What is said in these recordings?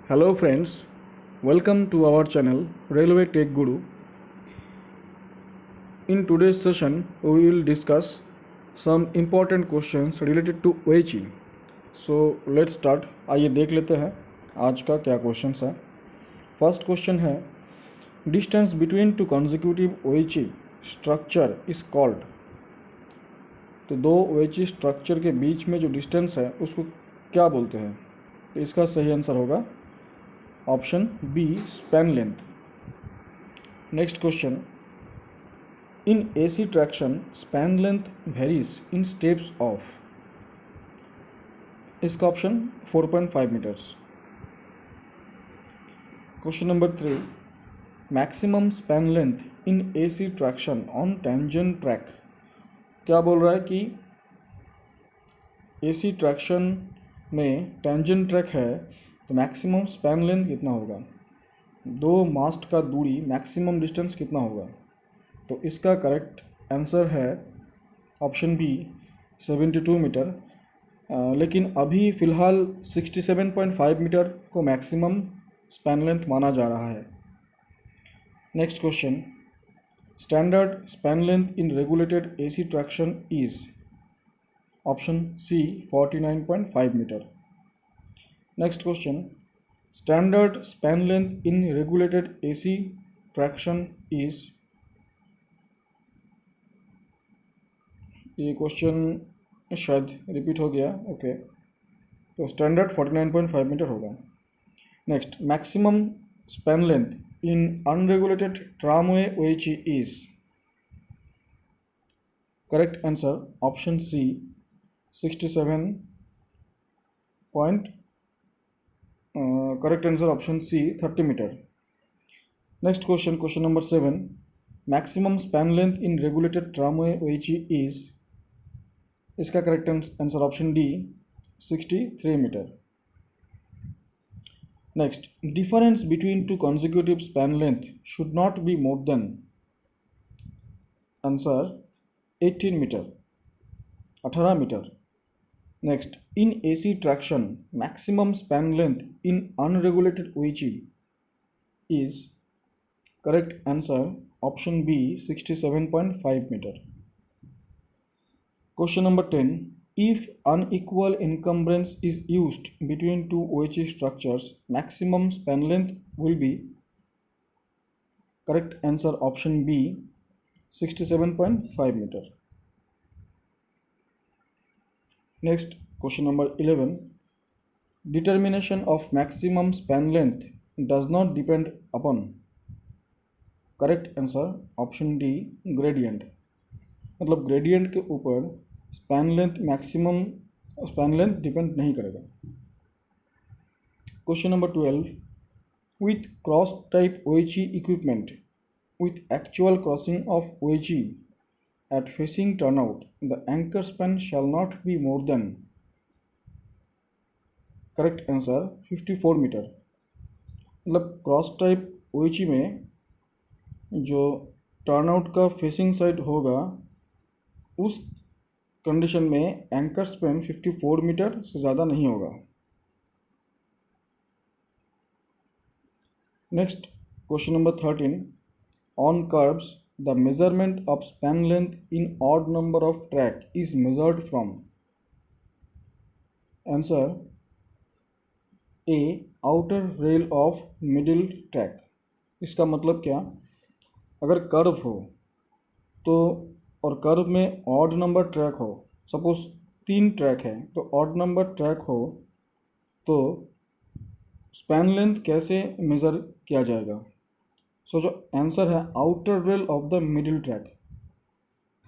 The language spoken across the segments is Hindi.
Hello friends, welcome to our channel Railway Tech Guru. In today's session, we will discuss some important questions related to OHE. So let's start. आइए देख लेते हैं आज का क्या क्वेश्चंस है. फर्स्ट क्वेश्चन है distance between two consecutive OHE structure is called. तो दो OHE स्ट्रक्चर के बीच में जो डिस्टेंस है उसको क्या बोलते हैं. तो इसका सही आंसर होगा option B, span length. Next question, in AC traction span length varies in steps of. इसका option 4.5 metres. Question number 3, maximum span length in AC traction on tangent track. क्या बोल रहा है कि AC ट्रैक्शन में टेंजेंट ट्रैक है तो मैक्सिमम स्पैन लेंथ कितना होगा, दो मास्ट का दूरी मैक्सिमम डिस्टेंस कितना होगा. तो इसका करेक्ट आंसर है ऑप्शन बी, 72 मीटर. लेकिन अभी फ़िलहाल 67.5 मीटर को मैक्सिमम स्पैन लेंथ माना जा रहा है. Next question, standard span length in regulated AC traction is. Option C, 49.5 metre. Next question, standard span length in regulated AC traction is. ये क्वेश्चन शायद रिपीट हो गया. ओके, तो स्टैंडर्ड 49.5 मीटर होगा. Next, maximum span length in unregulated tramway OHE is. Correct answer option C, 67 point. Correct answer option C, 30 metre. Next question, question number 7, maximum span length in regulated tramway OHE is. इसका correct answer option D, 63 metre. Next, difference between two consecutive span length should not be more than. Answer 18 metre, 18 metre. Next, in AC traction maximum span length in unregulated OHE is. Correct answer option B, 67.5 metre. Question number 10, if unequal encumbrance is used between two OHE structures, maximum span length will be. Correct answer option B, 67.5 meter. Next, question number 11, determination of maximum span length does not depend upon. Correct answer option D, gradient. मतलब ग्रेडियंट के ऊपर span length maximum span length depend नहीं करेगा. Question number 12, with cross type OHE equipment with actual crossing of OHE at facing turnout the anchor span shall not be more than. Correct answer 54 metre. मतलब क्रॉस टाइप OHE में जो टर्नआउट का फेसिंग साइड होगा उस कंडीशन में एंकर स्पैन 54 मीटर से ज़्यादा नहीं होगा. Next, question number 13, on curves the measurement of span length in odd number of track is measured from. Answer A, outer rail of middle track. इसका मतलब क्या, अगर कर्व हो तो और कर्व में ऑड नंबर ट्रैक हो, सपोज 3 ट्रैक है तो ऑड नंबर ट्रैक हो तो स्पैन लेंथ कैसे मेज़र किया जाएगा. सो जो आंसर है outer rail of the middle track.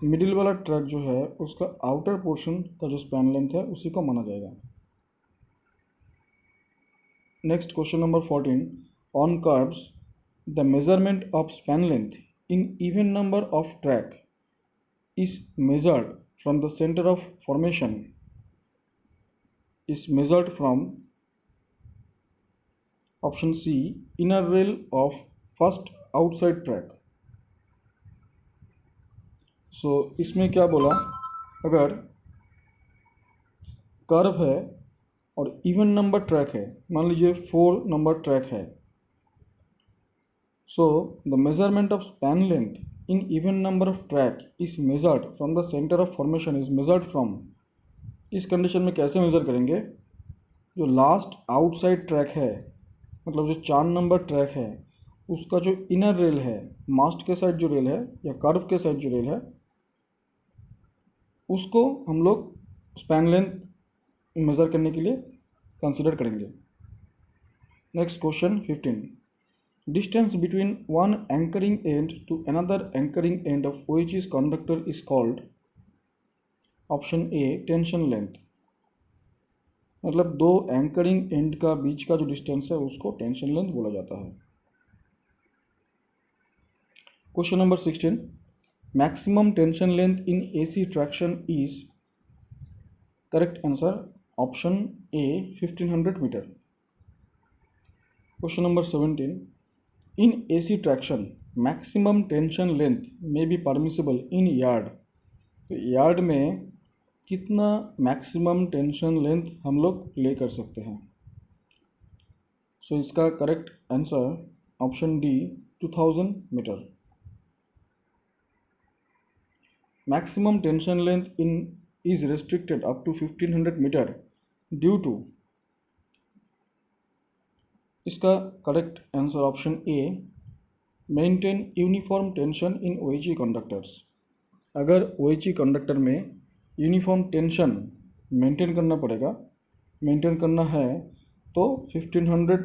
Middle वाला ट्रैक जो है उसका आउटर पोर्शन का जो स्पैन लेंथ है उसी को माना जाएगा. Next, question number 14, on curves the measurement of span length in even number of track is measured from the center of formation. Is measured from option C, inner rail of first outside track. So इसमें क्या बोला, अगर कर्व है और इवन नंबर ट्रैक है, मान लीजिए 4 नंबर ट्रैक है, so the measurement of span length in even number of track is measured from the centre of formation is measured from, इस कंडीशन में कैसे मेज़र करेंगे, जो लास्ट आउटसाइड ट्रैक है, मतलब जो 4 नंबर ट्रैक है उसका जो इनर रेल है, मास्ट के साइड जो रेल है या कर्व के साइड जो रेल है, उसको हम लोग स्पैन लेंथ मेज़र करने के लिए कंसिडर करेंगे। Next question 15, distance between one anchoring end to another anchoring end of OH's conductor is called, option A tension length, मतलब दो एंकरिंग एंड का बीच का जो डिस्टेंस है उसको टेंशन लेंथ बोला जाता है। Question number 16, maximum tension length in AC traction is, correct answer option A 1500 metre. Question number 17, in AC traction maximum tension length में बी परमिसिबल इन यार्ड, तो यार्ड में कितना मैक्सिमम टेंशन लेंथ हम लोग प्ले कर सकते हैं, सो इसका correct answer option D 2000 metre. Maximum tension length in is restricted up to 1500 metre due to, इसका correct answer option A maintain uniform tension in OHE conductors, अगर OHE कंडक्टर में यूनिफॉर्म टेंशन मेंटेन करना है तो 1500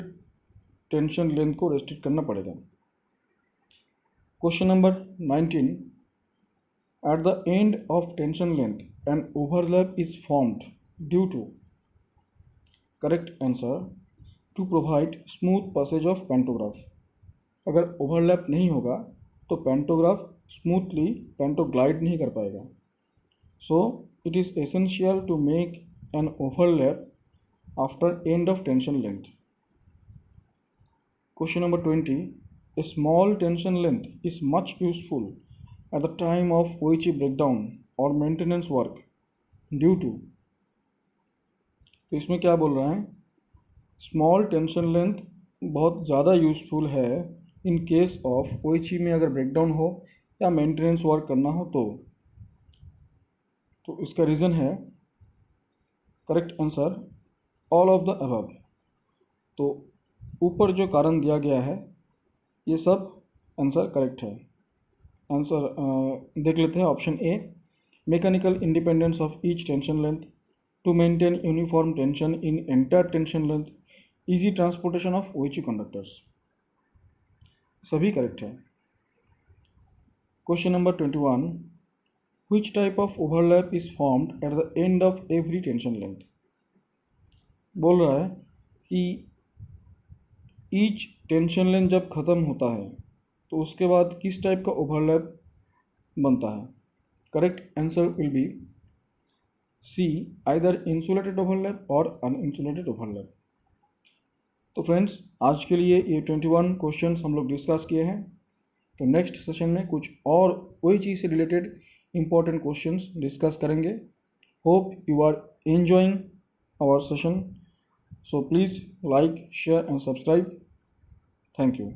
टेंशन लेंथ को रेस्ट्रिक्ट करना पड़ेगा। Question number 19, at the end of tension length an overlap is formed due to, correct answer to provide smooth passage of pantograph, अगर ओवरलैप नहीं होगा तो पेंटोग्राफ स्मूथली पेंटोग्लाइड नहीं कर पाएगा, so it is essential to make an overlap after end of tension length. Question number 20, a small tension length is much useful at the time of OHE breakdown or maintenance work due to, तो इसमें क्या बोल रहा है, स्मॉल टेंशन लेंथ बहुत ज़्यादा यूज़फुल है इन केस ऑफ OHE में अगर ब्रेकडाउन हो या मेंटेनेंस वर्क करना हो तो इसका रीज़न है, correct answer all of the above, तो ऊपर जो कारण दिया गया है ये सब आंसर करेक्ट है। आंसर देख लेते हैं, option A mechanical independence of each tension length to maintain uniform tension in entire tension length, easy transportation of OHE conductors, सभी करेक्ट है। Question number 21, which type of overlap is formed at the end of every tension length, बोल रहा है कि ईच टेंशन लेंथ जब ख़त्म होता है तो उसके बाद किस टाइप का ओवरलैप बनता है, correct answer will be C either insulated overlap और अनइंसुलेटेड ओवरलैप। तो फ्रेंड्स आज के लिए ये 21 क्वेश्चंस हम लोग डिस्कस किए हैं, तो नेक्स्ट सेशन में कुछ और OHE से रिलेटेड इंपॉर्टेंट क्वेश्चंस डिस्कस करेंगे। Hope you are enjoying our session, so please like share and subscribe. Thank you.